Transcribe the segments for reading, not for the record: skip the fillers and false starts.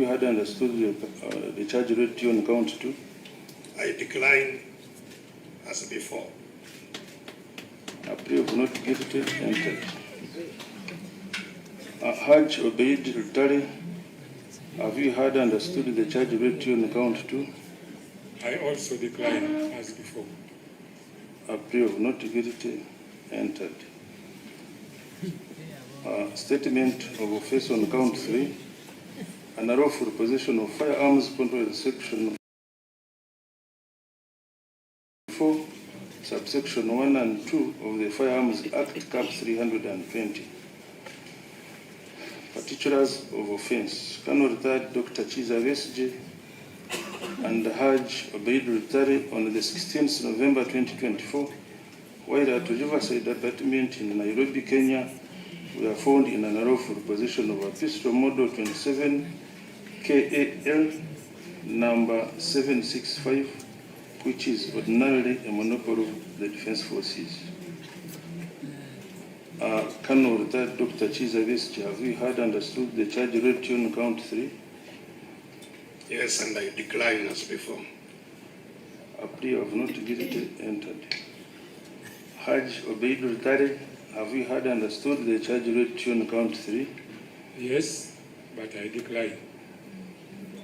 you had understood the charge read to you on count 2? I decline as before. A plea of not guilty entered. Hajj Obeid Rutare, have you had understood the charge read to you on count 2? I also decline as before. A plea of not guilty entered. Statement of offense on count 3. An unlawful possession of firearms contrary section 4, subsection 1 and 2 of the Firearms Act, Cap 320. Particulars of offense. Colonel Retired Dr. Kiiza Besigye and Hajj Obeid Rutare on the 16th November 2024, while at Riverside apartment in Nairobi, Kenya, were found in an unlawful possession of a pistol model 27 KAL number 765, which is ordinarily a monopoly of the Defense Forces. Colonel Retired Dr. Kiiza Besigye, have you had understood the charge read to you on count 3? Yes, and I decline as before. A plea of not guilty entered. Hajj Obeid Rutare, have you had understood the charge read to you on count 3? Yes, but I decline.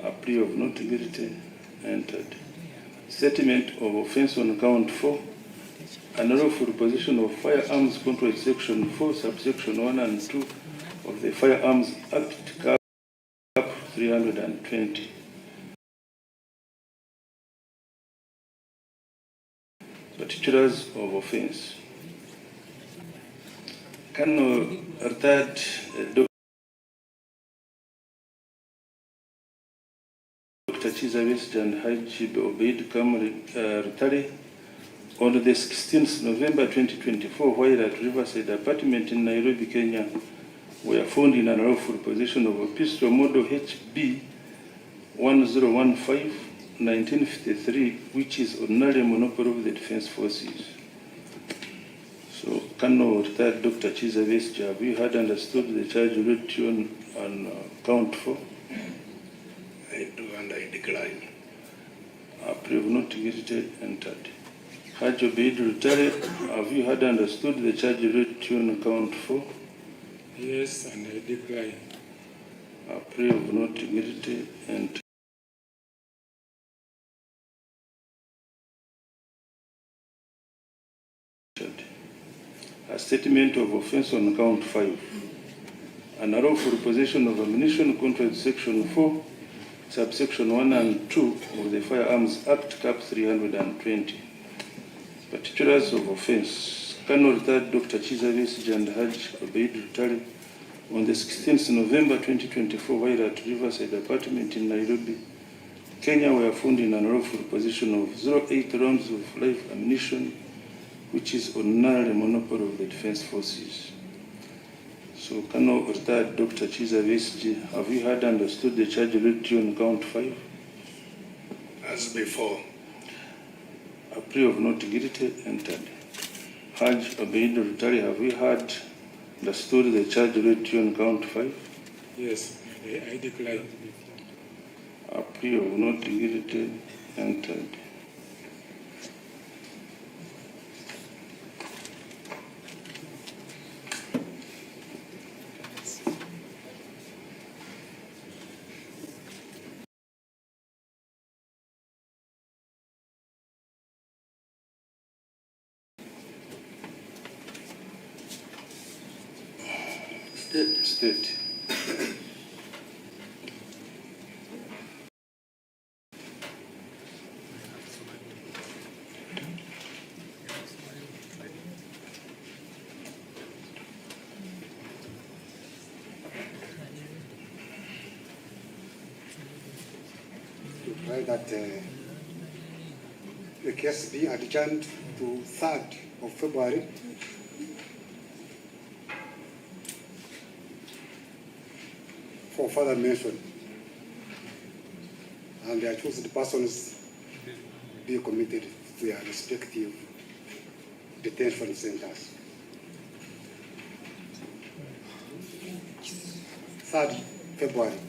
A plea of not guilty entered. Statement of offense on count 4. An unlawful possession of firearms contrary section 4, subsection 1 and 2 of the Firearms Act, Cap 320. Particulars of offense. Colonel Retired Dr. Kiiza Besigye and Hajj Obeid Rutare on the 16th November 2024, while at Riverside apartment in Nairobi, Kenya, were found in an unlawful possession of a pistol model HB 1015 1953, which is ordinarily a monopoly of the Defense Forces. So, Colonel Retired Dr. Kiiza Besigye, have you had understood the charge read to you on count 4? I do, and I decline. A plea of not guilty entered. Hajj Obeid Rutare, have you had understood the charge read to you on count 4? Yes, and I decline. A plea of not guilty entered. A statement of offense on count 5. An unlawful possession of ammunition contrary to section 4, subsection 1 and 2 of the Firearms Act, Cap 320. Particulars of offense. Colonel Retired Dr. Kiiza Besigye and Hajj Obeid Rutare on the 16th November 2024, while at Riverside apartment in Nairobi, Kenya, were found in an unlawful possession of 08 rounds of live ammunition, which is ordinarily a monopoly of the Defense Forces. So, Colonel Retired Dr. Kiiza Besigye, have you had understood the charge read to you on count 5? As before. A plea of not guilty entered. Hajj Obeid Rutare, have you had understood the charge read to you on count 5? Yes, I decline. A plea of not guilty entered. State. Right, that the case be adjourned to 3rd of February for further mention, and the accused persons be committed to their respective detention centers. 3rd February.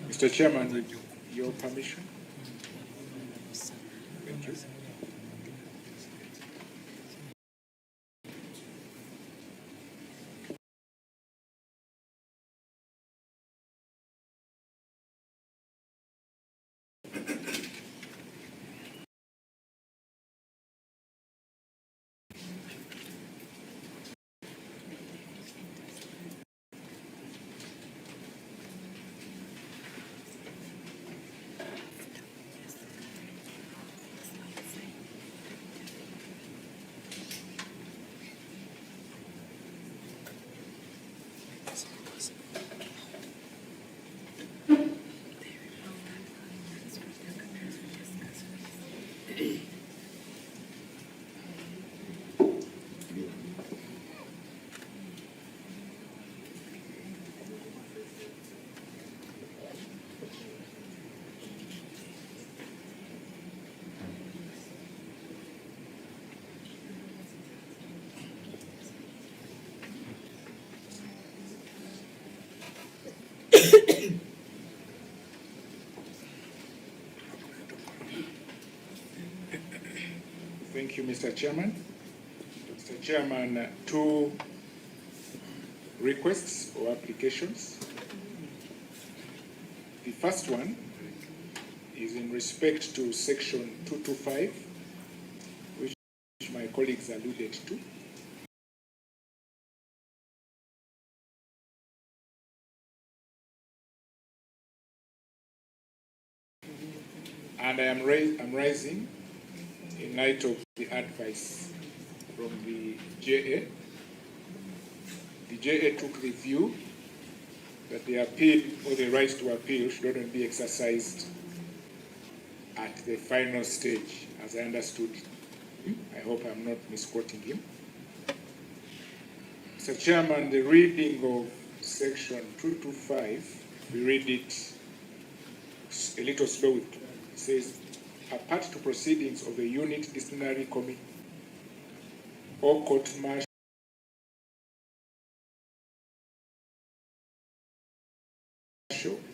Mr. Chairman, with your permission. Thank you. Thank you, Mr. Chairman. Mr. Chairman, two requests or applications. The first one is in respect to section 225, which my colleagues alluded to. And I'm raising in light of the advice from the JA. The JA took the view that the appeal or the right to appeal should not be exercised at the final stage, as I understood him. I hope I'm not misquoting him. Mr. Chairman, the reading of section 225, we read it a little slow. It says, a part to proceedings of a unit disciplinary committee or court martial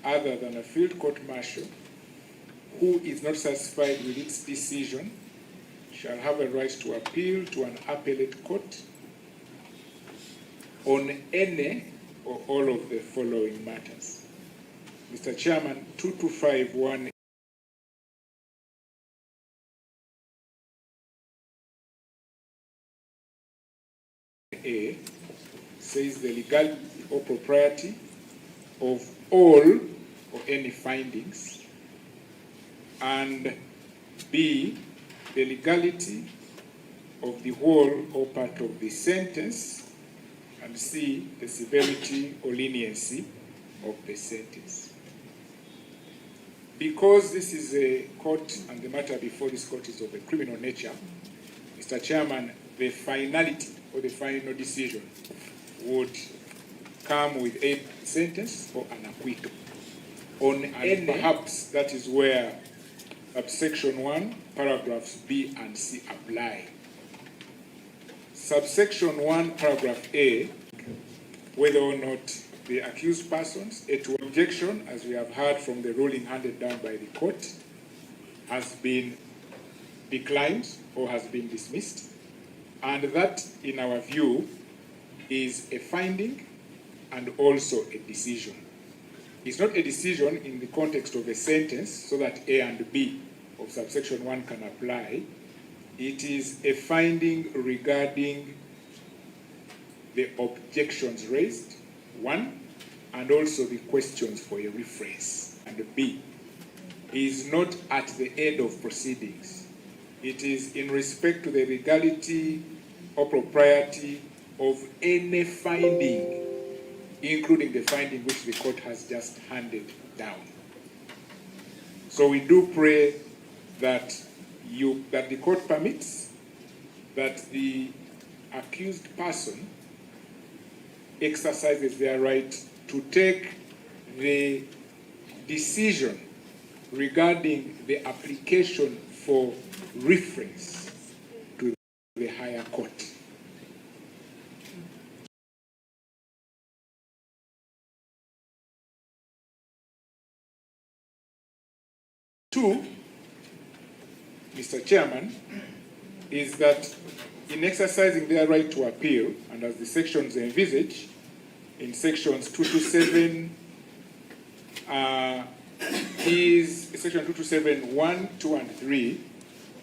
other than a field court martial who is not satisfied with its decision shall have a right to appeal to an appellate court on any or all of the following matters. Mr. Chairman, 2251 A says the legality or propriety of all or any findings, and B, the legality of the whole or part of the sentence, and C, the severity or leniency of the sentence. Because this is a court and the matter before this court is of a criminal nature, Mr. Chairman, the finality or the final decision would come with a sentence or an acquittal. And perhaps that is where subsection 1, paragraphs B and C apply. Subsection 1, paragraph A, whether or not the accused persons, to objection, as we have heard from the ruling handed down by the court, has been declined or has been dismissed. And that, in our view, is a finding and also a decision. It's not a decision in the context of a sentence so that A and B of subsection 1 can apply. It is a finding regarding the objections raised, 1, and also the questions for a rephrase. And B is not at the end of proceedings. It is in respect to the legality or propriety of any finding, including the finding which the court has just handed down. So we do pray that the court permits that the accused person exercises their right to take the decision regarding the application for reference to the higher court. Two, Mr. Chairman, is that in exercising their right to appeal, and as the sections envisage, in sections 227, section 227, 1, 2, and 3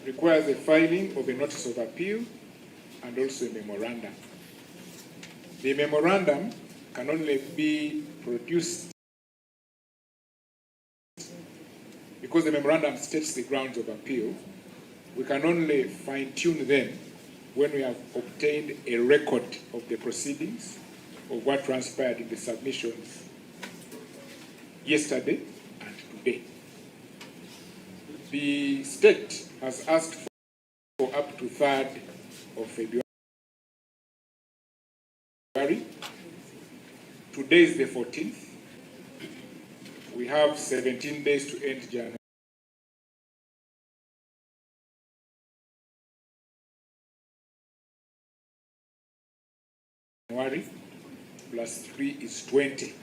requires the filing of a notice of appeal and also a memorandum. The memorandum can only be produced because the memorandum states the grounds of appeal. We can only fine-tune them when we have obtained a record of the proceedings of what transpired in the submissions yesterday and today. The state has asked for up to 3rd of February. Today is the 14th. We have 17 days to end January. Plus 3 is 20.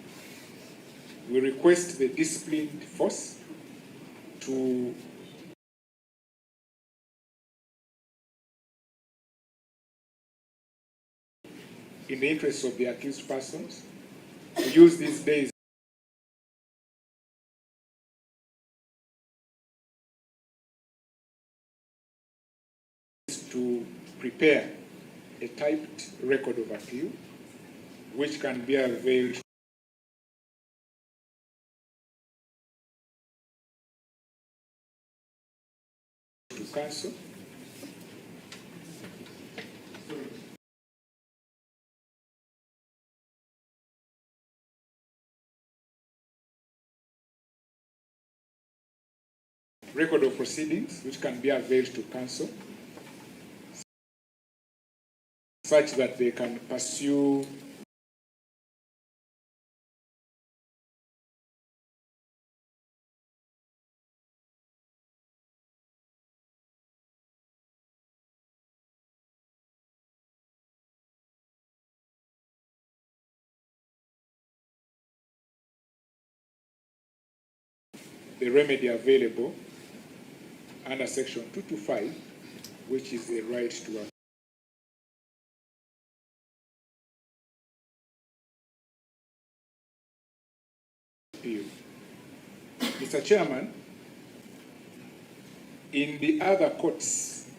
We request the disciplined force to in the interests of the accused persons to use these days to prepare a typed record of appeal which can be availed to counsel. Record of proceedings which can be availed to counsel such that they can pursue the remedy available under section 225, which is the right to appeal. Mr. Chairman, in the other courts,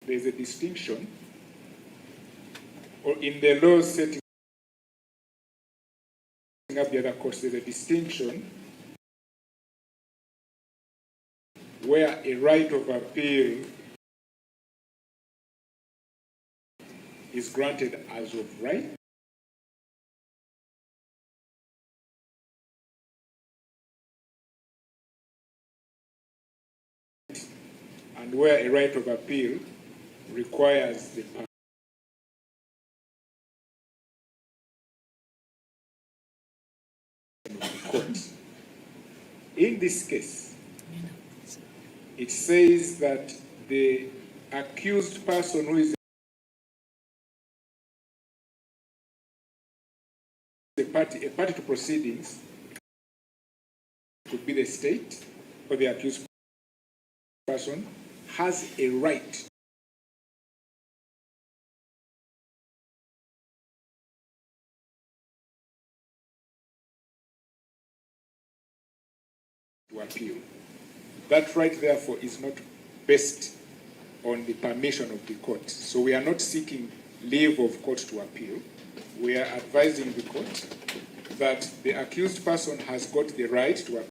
there is a distinction, or in the laws setting up the other courts, there's a distinction where a right of appeal is granted as of right, and where a right of appeal requires the court. In this case, it says that the accused person who is a party to proceedings could be the state, or the accused person has a right to appeal. That right, therefore, is not based on the permission of the court. So we are not seeking leave of court to appeal. We are advising the court that the accused person has got the right to appeal